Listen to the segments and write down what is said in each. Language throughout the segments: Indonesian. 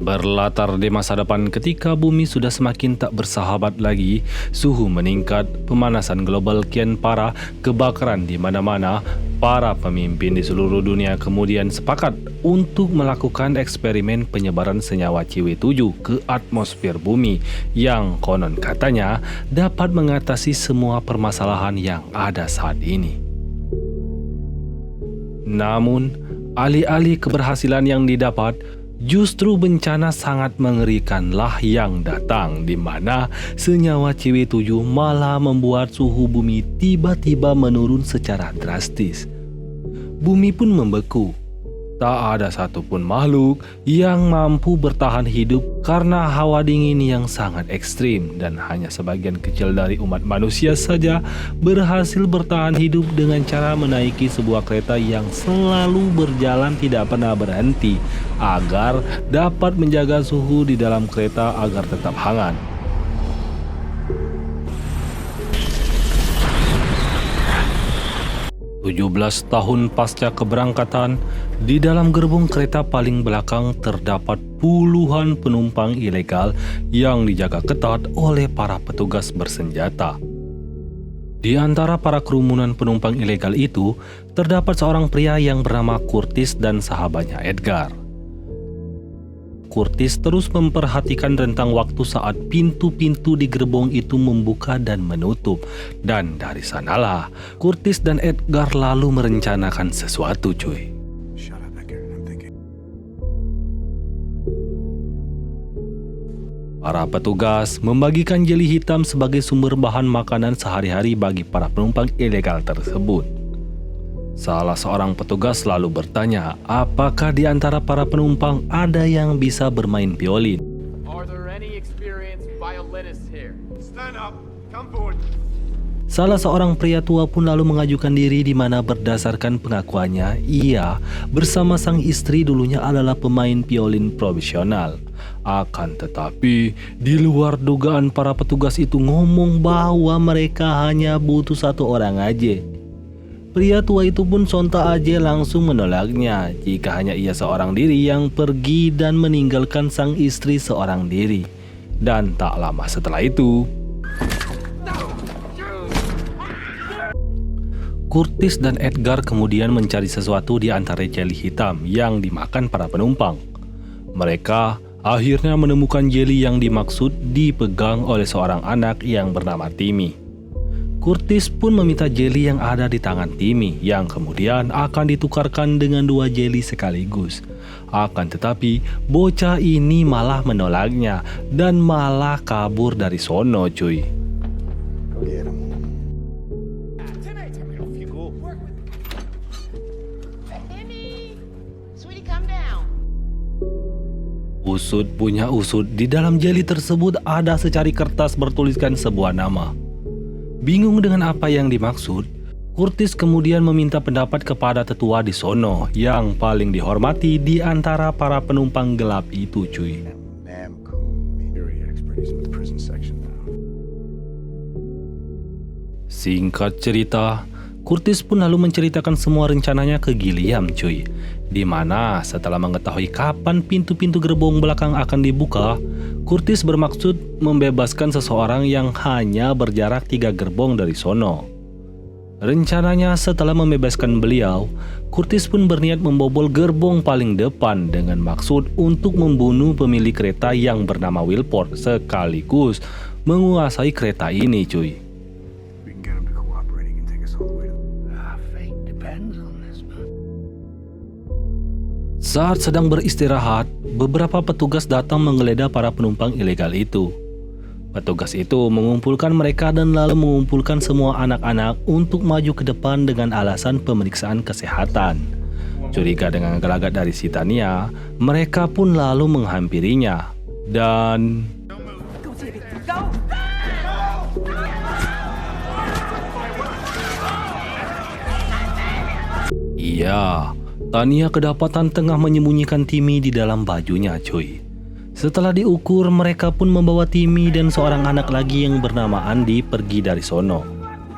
Berlatar di masa depan ketika bumi sudah semakin tak bersahabat lagi, suhu meningkat, pemanasan global kian parah, kebakaran di mana-mana, para pemimpin di seluruh dunia kemudian sepakat untuk melakukan eksperimen penyebaran senyawa CW7 ke atmosfer bumi yang konon katanya dapat mengatasi semua permasalahan yang ada saat ini. Namun, alih-alih keberhasilan yang didapat, justru bencana sangat mengerikanlah yang datang, di mana senyawa CW7 malah membuat suhu bumi tiba-tiba menurun secara drastis. Bumi pun membeku. Tak ada satupun makhluk yang mampu bertahan hidup karena hawa dingin yang sangat ekstrim, dan hanya sebagian kecil dari umat manusia saja berhasil bertahan hidup dengan cara menaiki sebuah kereta yang selalu berjalan tidak pernah berhenti agar dapat menjaga suhu di dalam kereta agar tetap hangat. "17 tahun pasca keberangkatan, di dalam gerbong kereta paling belakang terdapat puluhan penumpang ilegal yang dijaga ketat oleh para petugas bersenjata. Di antara para kerumunan penumpang ilegal itu, terdapat seorang pria yang bernama Curtis dan sahabatnya Edgar. Curtis terus memperhatikan rentang waktu saat pintu-pintu di gerbong itu membuka dan menutup. Dan dari sanalah, Curtis dan Edgar lalu merencanakan sesuatu, cuy. Para petugas membagikan jeli hitam sebagai sumber bahan makanan sehari-hari bagi para penumpang ilegal tersebut. Salah seorang petugas lalu bertanya, apakah di antara para penumpang ada yang bisa bermain violin. Salah seorang pria tua pun lalu mengajukan diri, di mana berdasarkan pengakuannya, ia bersama sang istri dulunya adalah pemain violin profesional. Akan tetapi, di luar dugaan para petugas itu ngomong bahwa mereka hanya butuh satu orang aja. Pria tua itu pun sontak aja langsung menolaknya jika hanya ia seorang diri yang pergi dan meninggalkan sang istri seorang diri. Dan tak lama setelah itu, Curtis dan Edgar kemudian mencari sesuatu di antara jeli hitam yang dimakan para penumpang. Mereka akhirnya menemukan jeli yang dimaksud dipegang oleh seorang anak yang bernama Timmy. Curtis pun meminta jeli yang ada di tangan Timmy yang kemudian akan ditukarkan dengan 2 jeli sekaligus. Akan tetapi, bocah ini malah menolaknya dan malah kabur dari sono, cuy. Usut punya usut, di dalam jeli tersebut ada secari kertas bertuliskan sebuah nama. Bingung dengan apa yang dimaksud, Curtis kemudian meminta pendapat kepada tetua di sono yang paling dihormati di antara para penumpang gelap itu, cuy. Singkat cerita, Curtis pun lalu menceritakan semua rencananya ke Gilliam, cuy. Di mana setelah mengetahui kapan pintu-pintu gerbong belakang akan dibuka, Curtis bermaksud membebaskan seseorang yang hanya berjarak 3 gerbong dari sono. Rencananya setelah membebaskan beliau, Curtis pun berniat membobol gerbong paling depan dengan maksud untuk membunuh pemilik kereta yang bernama Wilford sekaligus menguasai kereta ini, cuy. Saat sedang beristirahat, beberapa petugas datang menggeledah para penumpang ilegal itu. Petugas itu mengumpulkan mereka dan lalu mengumpulkan semua anak-anak untuk maju ke depan dengan alasan pemeriksaan kesehatan. Curiga dengan gelagat dari si Tania, mereka pun lalu menghampirinya. Dan iya, Tania kedapatan tengah menyembunyikan Timmy di dalam bajunya, cuy. Setelah diukur, mereka pun membawa Timmy dan seorang anak lagi yang bernama Andy pergi dari sono.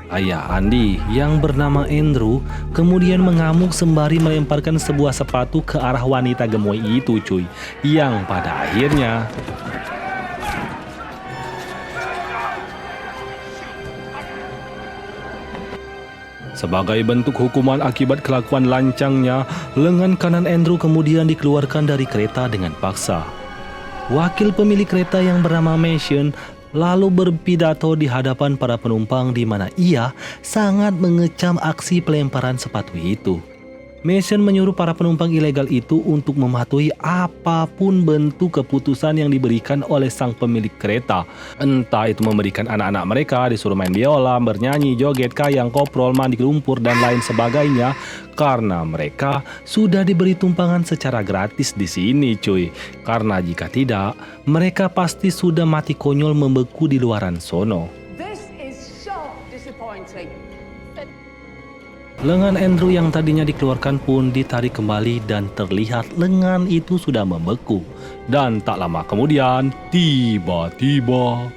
Ayah Andi yang bernama Andrew kemudian mengamuk sembari melemparkan sebuah sepatu ke arah wanita gemoy itu cuy. Yang pada akhirnya sebagai bentuk hukuman akibat kelakuan lancangnya, lengan kanan Andrew kemudian dikeluarkan dari kereta dengan paksa. Wakil pemilik kereta yang bernama Mason lalu berpidato di hadapan para penumpang di mana ia sangat mengecam aksi pelemparan sepatu itu. Mason menyuruh para penumpang ilegal itu untuk mematuhi apapun bentuk keputusan yang diberikan oleh sang pemilik kereta. Entah itu memberikan anak-anak mereka disuruh main biola, bernyanyi, joget, kayang, koprol, mandi lumpur, dan lain sebagainya. Karena mereka sudah diberi tumpangan secara gratis di sini cuy. Karena jika tidak, mereka pasti sudah mati konyol membeku di luaran sono. This is so disappointing. Lengan Andrew yang tadinya dikeluarkan pun ditarik kembali dan terlihat lengan itu sudah membeku. Dan tak lama kemudian, tiba-tiba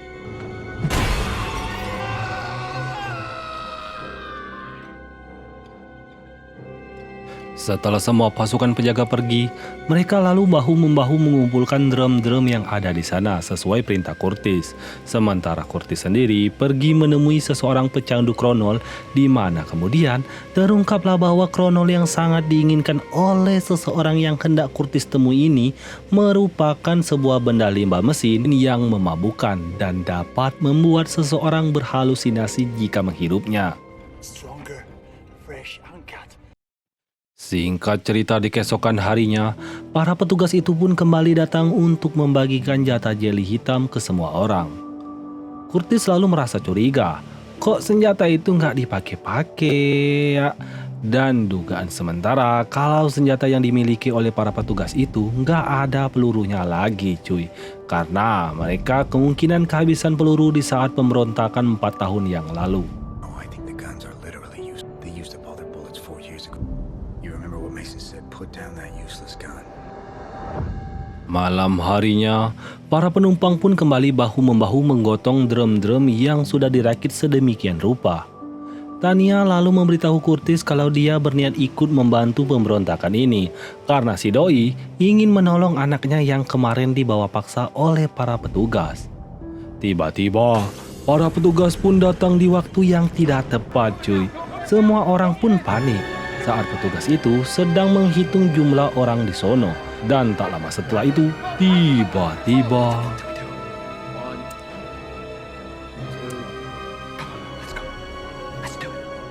setelah semua pasukan penjaga pergi, mereka lalu bahu-membahu mengumpulkan drum-drum yang ada di sana sesuai perintah Curtis. Sementara Curtis sendiri pergi menemui seseorang pecandu kronol di mana kemudian terungkaplah bahwa kronol yang sangat diinginkan oleh seseorang yang hendak Curtis temui ini merupakan sebuah benda limbah mesin yang memabukkan dan dapat membuat seseorang berhalusinasi jika menghirupnya. Stronger, fresh, uncut. Singkat cerita, di keesokan harinya, para petugas itu pun kembali datang untuk membagikan jatah jeli hitam ke semua orang. Curtis selalu merasa curiga, kok senjata itu nggak dipakai-pakai ya? Dan dugaan sementara kalau senjata yang dimiliki oleh para petugas itu nggak ada pelurunya lagi cuy. Karena mereka kemungkinan kehabisan peluru di saat pemberontakan 4 tahun yang lalu. Oh, I think the guns are literally used. They used up all their bullets 4 years ago. You remember what Mason said? Put down that useless gun. Malam harinya, para penumpang pun kembali bahu-membahu menggotong drum-drum yang sudah dirakit sedemikian rupa. Tania lalu memberitahu Curtis kalau dia berniat ikut membantu pemberontakan ini karena si doi ingin menolong anaknya yang kemarin dibawa paksa oleh para petugas. Tiba-tiba, para petugas pun datang di waktu yang tidak tepat cuy. Semua orang pun panik saat petugas itu sedang menghitung jumlah orang di sono. Dan tak lama setelah itu, tiba-tiba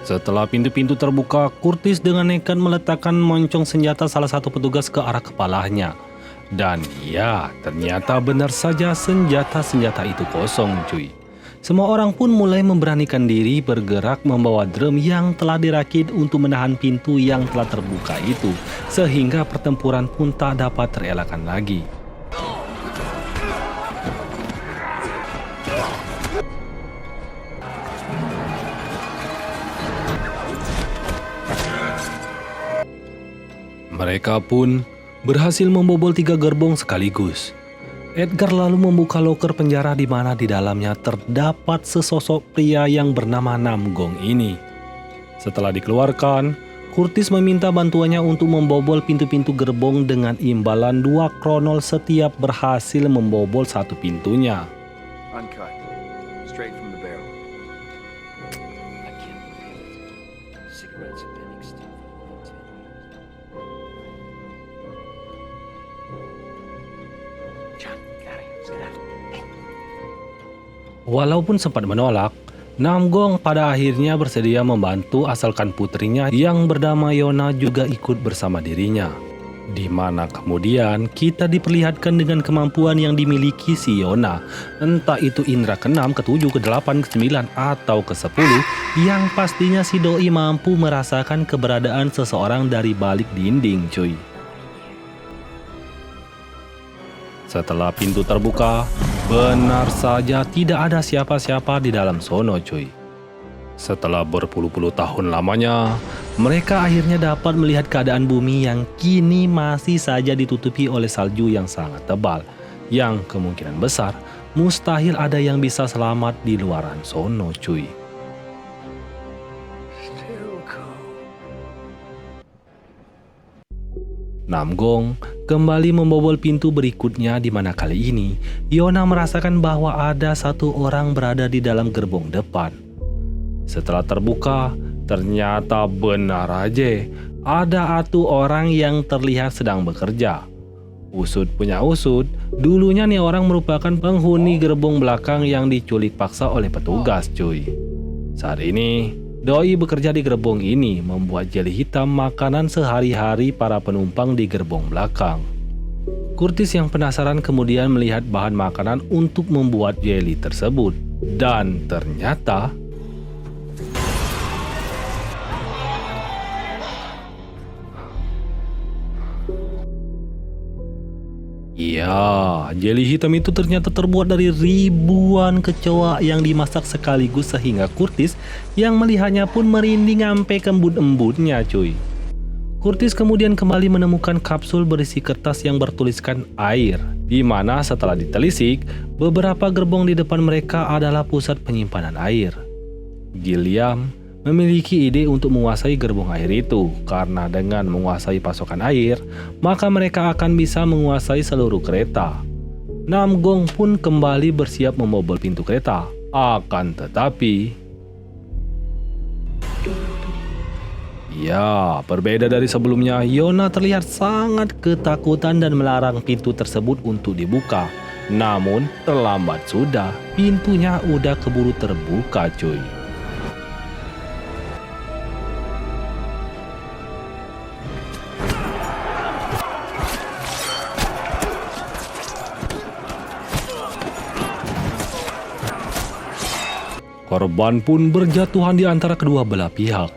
setelah pintu-pintu terbuka, Curtis dengan nekat meletakkan moncong senjata salah satu petugas ke arah kepalanya. Dan ya, ternyata benar saja senjata-senjata itu kosong cuy. Semua orang pun mulai memberanikan diri bergerak membawa drum yang telah dirakit untuk menahan pintu yang telah terbuka itu. Sehingga pertempuran pun tak dapat terelakkan lagi. Mereka pun berhasil membobol 3 gerbong sekaligus. Edgar lalu membuka loker penjara di mana di dalamnya terdapat sesosok pria yang bernama Namgong ini. Setelah dikeluarkan, Curtis meminta bantuannya untuk membobol pintu-pintu gerbong dengan imbalan 2 kronol setiap berhasil membobol satu pintunya. Uncut. Straight from the barrel. I can't believe it. Cigarettes have been extinct for 10 years. John, get out of here. Let's get out. Hey. Walaupun sempat menolak, Namgong pada akhirnya bersedia membantu asalkan putrinya yang bernama Yona juga ikut bersama dirinya. Di mana kemudian kita diperlihatkan dengan kemampuan yang dimiliki si Yona. Entah itu indera ke-6, ke-7, ke-8, ke-9, atau ke-10, yang pastinya si doi mampu merasakan keberadaan seseorang dari balik dinding cuy. Setelah pintu terbuka, benar saja tidak ada siapa-siapa di dalam sono cuy. Setelah berpuluh-puluh tahun lamanya, mereka akhirnya dapat melihat keadaan bumi yang kini masih saja ditutupi oleh salju yang sangat tebal, yang kemungkinan besar mustahil ada yang bisa selamat di luaran sono cuy. Namgong kembali membobol pintu berikutnya di mana kali ini Yona merasakan bahwa ada satu orang berada di dalam gerbong depan. Setelah terbuka, ternyata benar aja ada satu orang yang terlihat sedang bekerja. Usut punya usut, dulunya nih orang merupakan penghuni gerbong belakang yang diculik paksa oleh petugas cuy. Saat ini, Doi bekerja di gerbong ini membuat jeli hitam makanan sehari-hari para penumpang di gerbong belakang. Curtis yang penasaran kemudian melihat bahan makanan untuk membuat jeli tersebut. Dan ternyata ya, jeli hitam itu ternyata terbuat dari ribuan kecoa yang dimasak sekaligus sehingga Curtis yang melihatnya pun merinding sampai ke embut-embutnya cuy. Curtis kemudian kembali menemukan kapsul berisi kertas yang bertuliskan air, di mana setelah ditelisik, beberapa gerbong di depan mereka adalah pusat penyimpanan air. Gilliam memiliki ide untuk menguasai gerbong air itu, karena dengan menguasai pasokan air, maka mereka akan bisa menguasai seluruh kereta. Namgong pun kembali bersiap membobol pintu kereta. Akan tetapi, ya, berbeda dari sebelumnya, Yona terlihat sangat ketakutan dan melarang pintu tersebut untuk dibuka. Namun, terlambat sudah, pintunya udah keburu terbuka cuy. Korban pun berjatuhan di antara kedua belah pihak.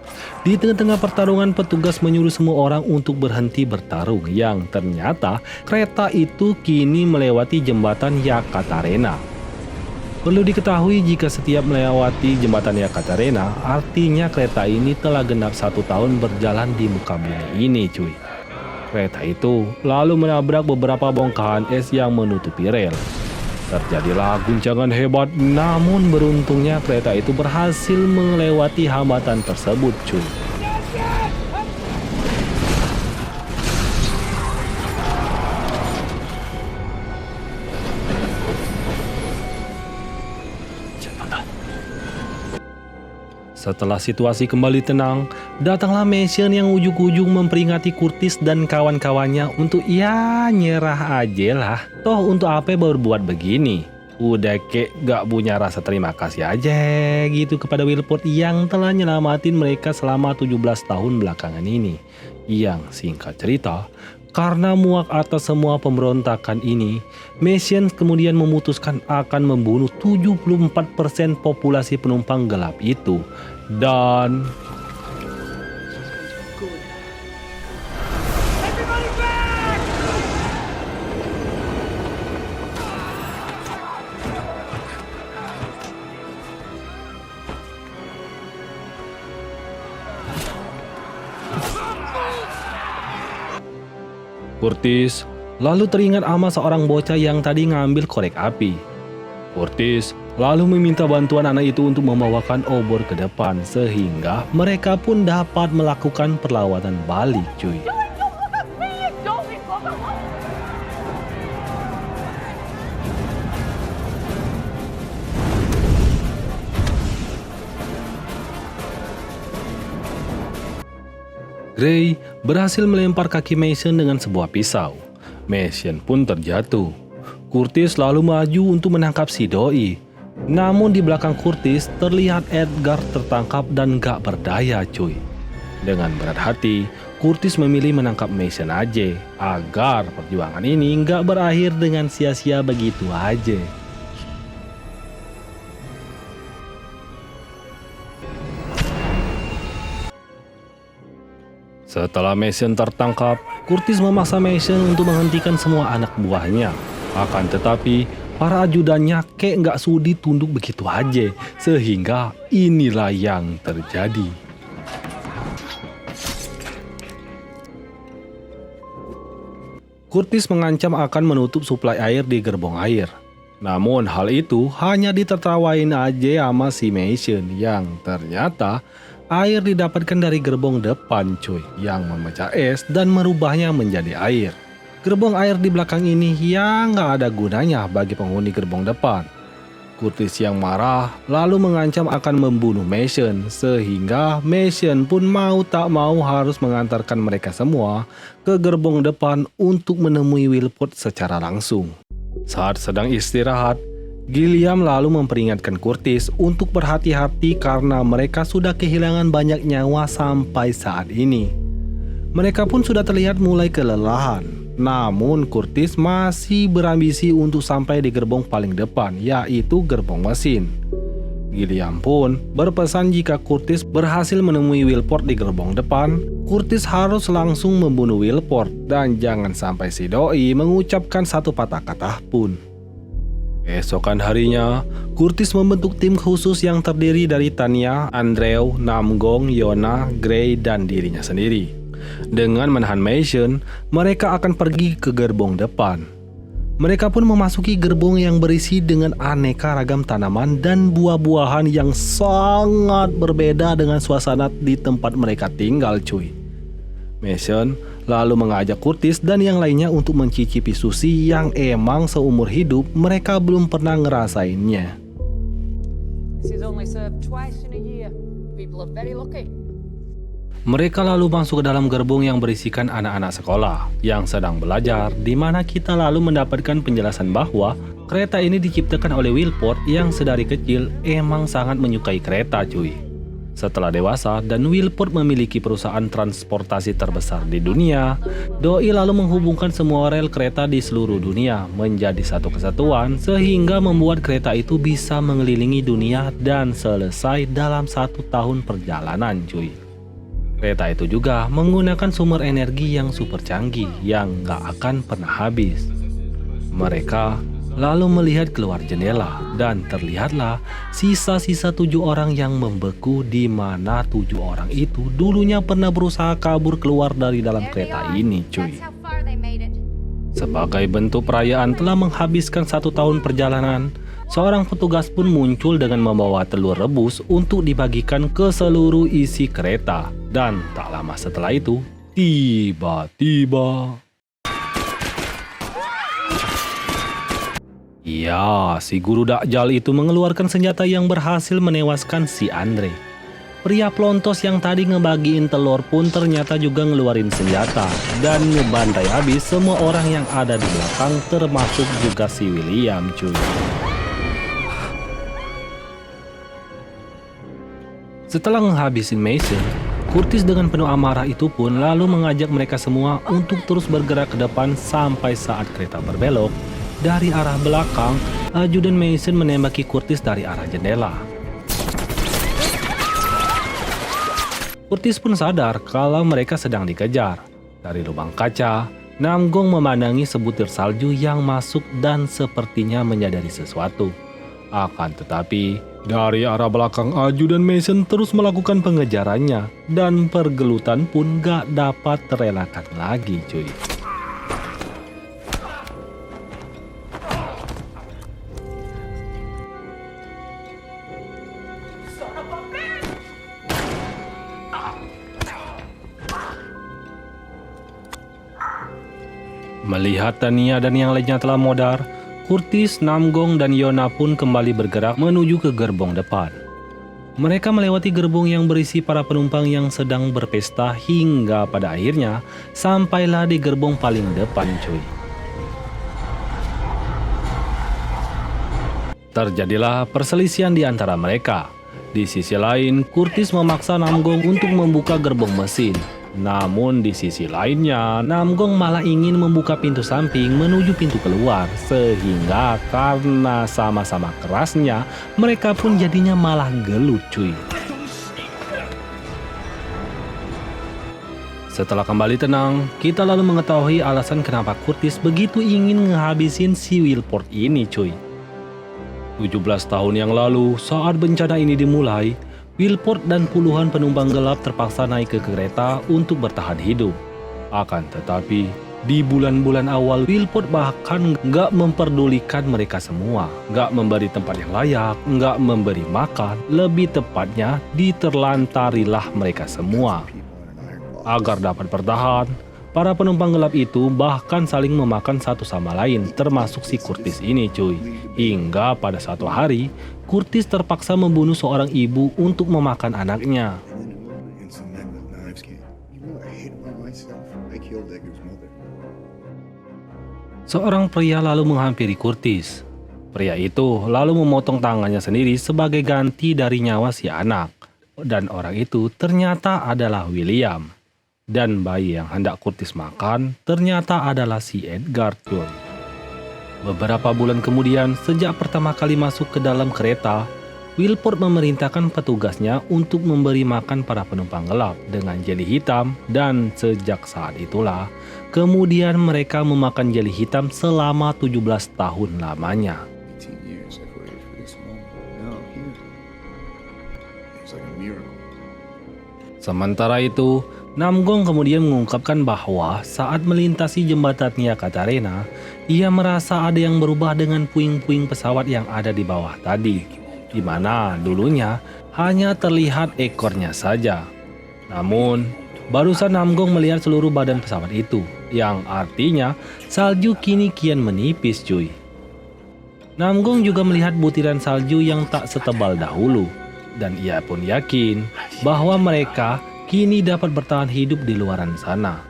Di tengah-tengah pertarungan, petugas menyuruh semua orang untuk berhenti bertarung, yang ternyata kereta itu kini melewati jembatan Yakatarena. Perlu diketahui jika setiap melewati jembatan Yakatarena, artinya kereta ini telah genap 1 tahun berjalan di muka bumi ini cuy. Kereta itu lalu menabrak beberapa bongkahan es yang menutupi rel. Terjadilah guncangan hebat, namun beruntungnya kereta itu berhasil melewati hambatan tersebut cuy. Setelah situasi kembali tenang, datanglah Mason yang ujung-ujung memperingati Curtis dan kawan-kawannya untuk ya nyerah aja lah. Toh untuk apa berbuat begini? Udah kek gak punya rasa terima kasih aja gitu kepada Wilford yang telah nyelamatin mereka selama 17 tahun belakangan ini. Yang singkat cerita, karena muak atas semua pemberontakan ini, Mason kemudian memutuskan akan membunuh 74% populasi penumpang gelap itu. Dan Curtis lalu teringat sama seorang bocah yang tadi ngambil korek api. Curtis lalu meminta bantuan anak itu untuk membawakan obor ke depan sehingga mereka pun dapat melakukan perlawanan balik cuy. Gray berhasil melempar kaki Mason dengan sebuah pisau. Mason pun terjatuh. Curtis lalu maju untuk menangkap si Doi. Namun di belakang Curtis terlihat Edgar tertangkap dan gak berdaya cuy. Dengan berat hati, Curtis memilih menangkap Mason aja agar perjuangan ini gak berakhir dengan sia-sia begitu aja. Setelah Mason tertangkap, Curtis memaksa Mason untuk menghentikan semua anak buahnya. Akan tetapi, para ajudannya kek nggak sudi tunduk begitu aja, sehingga inilah yang terjadi. Curtis mengancam akan menutup suplai air di gerbong air. Namun hal itu hanya ditertawain aja sama si Mason yang ternyata Air didapatkan dari gerbong depan cuy, yang memecah es dan merubahnya menjadi air. Gerbong air di belakang ini yang nggak ada gunanya bagi penghuni gerbong depan. Curtis yang marah lalu mengancam akan membunuh Mason, sehingga Mason pun mau tak mau harus mengantarkan mereka semua ke gerbong depan untuk menemui Wilford secara langsung. Saat sedang istirahat, Gilliam lalu memperingatkan Curtis untuk berhati-hati karena mereka sudah kehilangan banyak nyawa sampai saat ini. Mereka pun sudah terlihat mulai kelelahan. Namun Curtis masih berambisi untuk sampai di gerbong paling depan, yaitu gerbong mesin. Gilliam pun berpesan jika Curtis berhasil menemui Wilford di gerbong depan, Curtis harus langsung membunuh Wilford dan jangan sampai si doi mengucapkan satu patah kata pun. Esokan harinya, Curtis membentuk tim khusus yang terdiri dari Tanya, Andrew, Namgong, Yona, Gray, dan dirinya sendiri. Dengan menahan Mason, mereka akan pergi ke gerbong depan. Mereka pun memasuki gerbong yang berisi dengan aneka ragam tanaman dan buah-buahan yang sangat berbeda dengan suasana di tempat mereka tinggal cuy. Mason lalu mengajak Curtis dan yang lainnya untuk mencicipi sushi yang emang seumur hidup mereka belum pernah ngerasainnya. This is only served twice in a year. People are very lucky. Mereka lalu masuk ke dalam gerbong yang berisikan anak-anak sekolah yang sedang belajar, di mana kita lalu mendapatkan penjelasan bahwa kereta ini diciptakan oleh Wilford yang sedari kecil emang sangat menyukai kereta cuy. Setelah dewasa dan Wilford memiliki perusahaan transportasi terbesar di dunia, doi lalu menghubungkan semua rel kereta di seluruh dunia menjadi satu kesatuan sehingga membuat kereta itu bisa mengelilingi dunia dan selesai dalam 1 tahun perjalanan cuy. Kereta itu juga menggunakan sumber energi yang super canggih yang gak akan pernah habis. Mereka lalu melihat keluar jendela dan terlihatlah sisa-sisa 7 orang yang membeku, di mana 7 orang itu dulunya pernah berusaha kabur keluar dari dalam kereta ini cuy. Sebagai bentuk perayaan telah menghabiskan 1 tahun perjalanan, seorang petugas pun muncul dengan membawa telur rebus untuk dibagikan ke seluruh isi kereta. Dan tak lama setelah itu, tiba-tiba ya, si guru Dakjal itu mengeluarkan senjata yang berhasil menewaskan si Andre. Pria pelontos yang tadi ngebagiin telur pun ternyata juga ngeluarin senjata dan ngebantai habis semua orang yang ada di belakang, termasuk juga si William cuy. Setelah ngehabisin Mason, Curtis dengan penuh amarah itu pun lalu mengajak mereka semua untuk terus bergerak ke depan sampai saat kereta berbelok. Dari arah belakang, ajudan Mason menembaki Curtis dari arah jendela. Curtis pun sadar kalau mereka sedang dikejar. Dari lubang kaca, Namgong memandangi sebutir salju yang masuk dan sepertinya menyadari sesuatu. Akan tetapi, dari arah belakang ajudan Mason terus melakukan pengejarannya dan pergelutan pun gak dapat terelakkan lagi cuy. Melihat Tania dan yang lainnya telah modar, Curtis, Namgong, dan Yona pun kembali bergerak menuju ke gerbong depan. Mereka melewati gerbong yang berisi para penumpang yang sedang berpesta hingga pada akhirnya sampailah di gerbong paling depan cuy. Terjadilah perselisihan di antara mereka. Di sisi lain, Curtis memaksa Namgong untuk membuka gerbong mesin. Namun di sisi lainnya, Namgong malah ingin membuka pintu samping menuju pintu keluar, sehingga karena sama-sama kerasnya, mereka pun jadinya malah gelut cuy. Setelah kembali tenang, kita lalu mengetahui alasan kenapa Curtis begitu ingin ngehabisin si Wilford ini cuy. 17 tahun yang lalu, saat bencana ini dimulai, Wilford dan puluhan penumpang gelap terpaksa naik ke kereta untuk bertahan hidup. Akan tetapi, Di bulan-bulan awal, Wilport bahkan nggak memperdulikan mereka semua. Nggak memberi tempat yang layak, nggak memberi makan. Lebih tepatnya, diterlantarilah mereka semua. Agar dapat bertahan, para penumpang gelap itu bahkan saling memakan satu sama lain, termasuk si Curtis ini cuy. Hingga pada suatu hari, Curtis terpaksa membunuh seorang ibu untuk memakan anaknya. And some men with knives came. You know, I hate by myself. I killed Edgar's mother. Seorang pria lalu menghampiri Curtis. Pria itu lalu memotong tangannya sendiri sebagai ganti dari nyawa si anak. Dan orang itu ternyata adalah William. Dan bayi yang hendak Curtis makan ternyata adalah si Edgar cuy. Beberapa bulan kemudian, sejak pertama kali masuk ke dalam kereta, Wilport memerintahkan petugasnya untuk memberi makan para penumpang gelap dengan jeli hitam, dan sejak saat itulah, kemudian mereka memakan jeli hitam selama 17 tahun lamanya. 18 years I've waited for this moment. Now I'm here. It's like a miracle. Sementara itu, Namgong kemudian mengungkapkan bahwa saat melintasi jembatan Katarena, ia merasa ada yang berubah dengan puing-puing pesawat yang ada di bawah tadi, di mana dulunya hanya terlihat ekornya saja. Namun, barusan Namgong melihat seluruh badan pesawat itu, yang artinya salju kini kian menipis cuy. Namgong juga melihat butiran salju yang tak setebal dahulu, dan ia pun yakin bahwa mereka kini dapat bertahan hidup di luaran sana.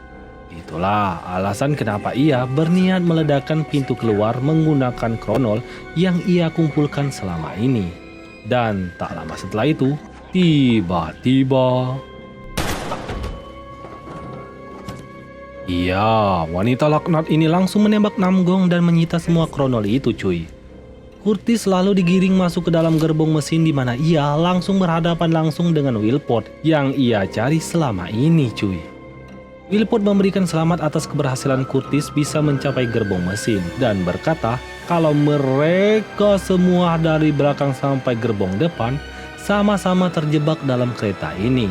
Itulah alasan kenapa ia berniat meledakkan pintu keluar menggunakan kronol yang ia kumpulkan selama ini. Dan tak lama setelah itu, tiba-tiba... Iya, wanita laknat ini langsung menembak Namgong dan menyita semua kronol itu cuy. Curtis lalu digiring masuk ke dalam gerbong mesin di mana ia langsung berhadapan langsung dengan Wilport yang ia cari selama ini cuy. Wilport memberikan selamat atas keberhasilan Curtis bisa mencapai gerbong mesin dan berkata kalau mereka semua dari belakang sampai gerbong depan sama-sama terjebak dalam kereta ini.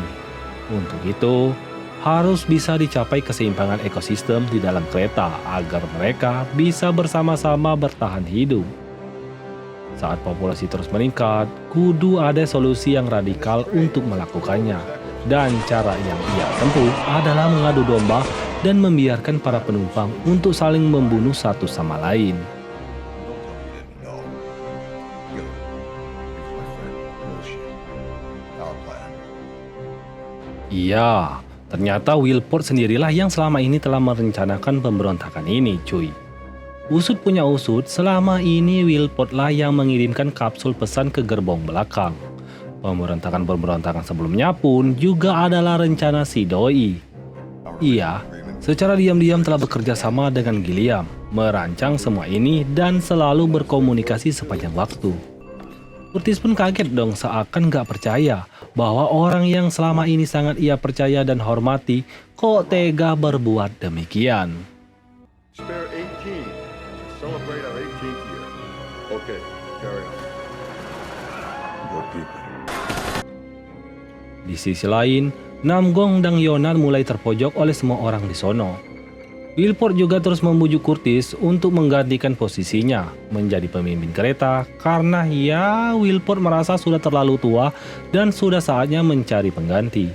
Untuk itu, harus bisa dicapai keseimbangan ekosistem di dalam kereta agar mereka bisa bersama-sama bertahan hidup. Saat populasi terus meningkat, kudu ada solusi yang radikal untuk melakukannya. Dan cara yang ia tempuh adalah mengadu domba dan membiarkan para penumpang untuk saling membunuh satu sama lain. No. You. My friend. Bullshit. Our plan. Iya, ternyata Wilport sendirilah yang selama ini telah merencanakan pemberontakan ini cuy. Usut punya usut, selama ini Wilport lah yang mengirimkan kapsul pesan ke gerbong belakang. Pemberontakan-pemberontakan sebelumnya pun juga adalah rencana si Doi. Ia secara diam-diam telah bekerja sama dengan Gilliam, merancang semua ini dan selalu berkomunikasi sepanjang waktu. Curtis pun kaget dong seakan gak percaya bahwa orang yang selama ini sangat ia percaya dan hormati kok tega berbuat demikian. Spare 18 to celebrate our 18th year. Okay, carry on. Your people. Di sisi lain, Namgong dan Yonah mulai terpojok oleh semua orang di sono. Wilport juga terus membujuk Curtis untuk menggantikan posisinya menjadi pemimpin kereta karena ya Wilport merasa sudah terlalu tua dan sudah saatnya mencari pengganti.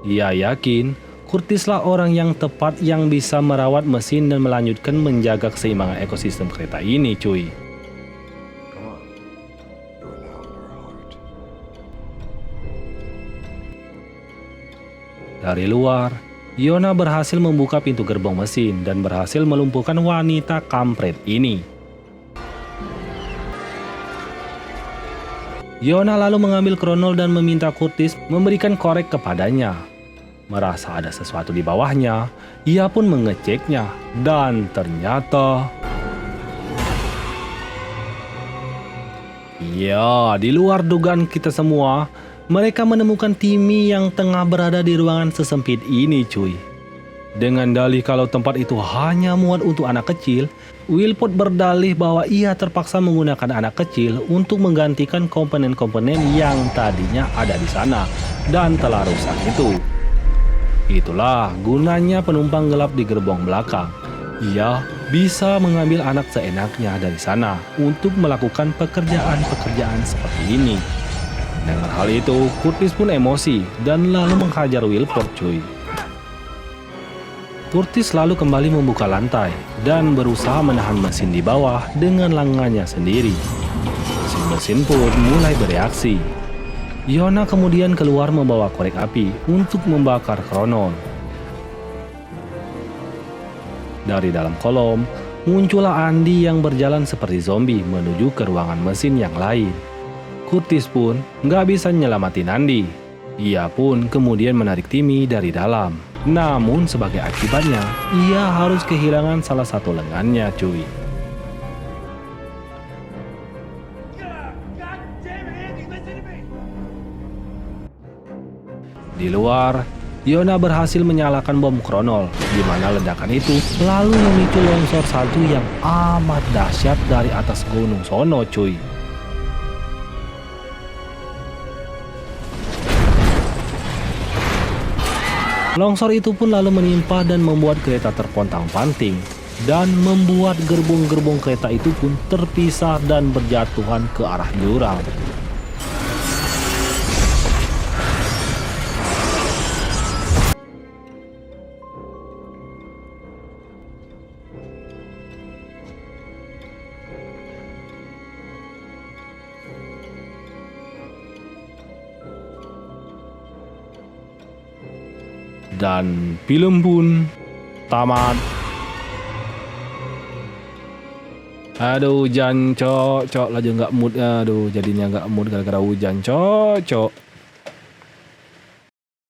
Ia yakin Curtis lah orang yang tepat yang bisa merawat mesin dan melanjutkan menjaga keseimbangan ekosistem kereta ini cuy. Come on. Do it now, your heart. Dari luar, Yonah berhasil membuka pintu gerbong mesin dan berhasil melumpuhkan wanita kampret ini. Yonah lalu mengambil kronol dan meminta Curtis memberikan korek kepadanya. Merasa ada sesuatu di bawahnya, ia pun mengeceknya dan ternyata... Ya, di luar dugaan kita semua, mereka menemukan Timmy yang tengah berada di ruangan sesempit ini cuy. Dengan dalih kalau tempat itu hanya muat untuk anak kecil, Wilport berdalih bahwa ia terpaksa menggunakan anak kecil untuk menggantikan komponen-komponen yang tadinya ada di sana dan telah rusak itu. Itulah gunanya penumpang gelap di gerbong belakang. Ia bisa mengambil anak seenaknya dari sana untuk melakukan pekerjaan-pekerjaan seperti ini. Dengan hal itu, Curtis pun emosi dan lalu menghajar Wilford, cuy. Curtis lalu kembali membuka lantai dan berusaha menahan mesin di bawah dengan lengannya sendiri. Mesin pun mulai bereaksi. Yona kemudian keluar membawa korek api untuk membakar Kronon. Dari dalam kolom, muncullah Andy yang berjalan seperti zombie menuju ke ruangan mesin yang lain. Curtis pun nggak bisa nyelamatin Andy. Ia pun kemudian menarik Timmy dari dalam. Namun sebagai akibatnya, ia harus kehilangan salah satu lengannya, cuy. Di luar, Yona berhasil menyalakan bom Kronol, di mana ledakan itu lalu memicu longsor salju yang amat dahsyat dari atas gunung sono, cuy. Longsor itu pun lalu menimpa dan membuat kereta terpontang-panting, dan membuat gerbong-gerbong kereta itu pun terpisah dan berjatuhan ke arah jurang. Dan film pun tamat. Aduh, hujan, cok, lagi nggak mood. Aduh, jadinya nggak mood gara-gara hujan, cok.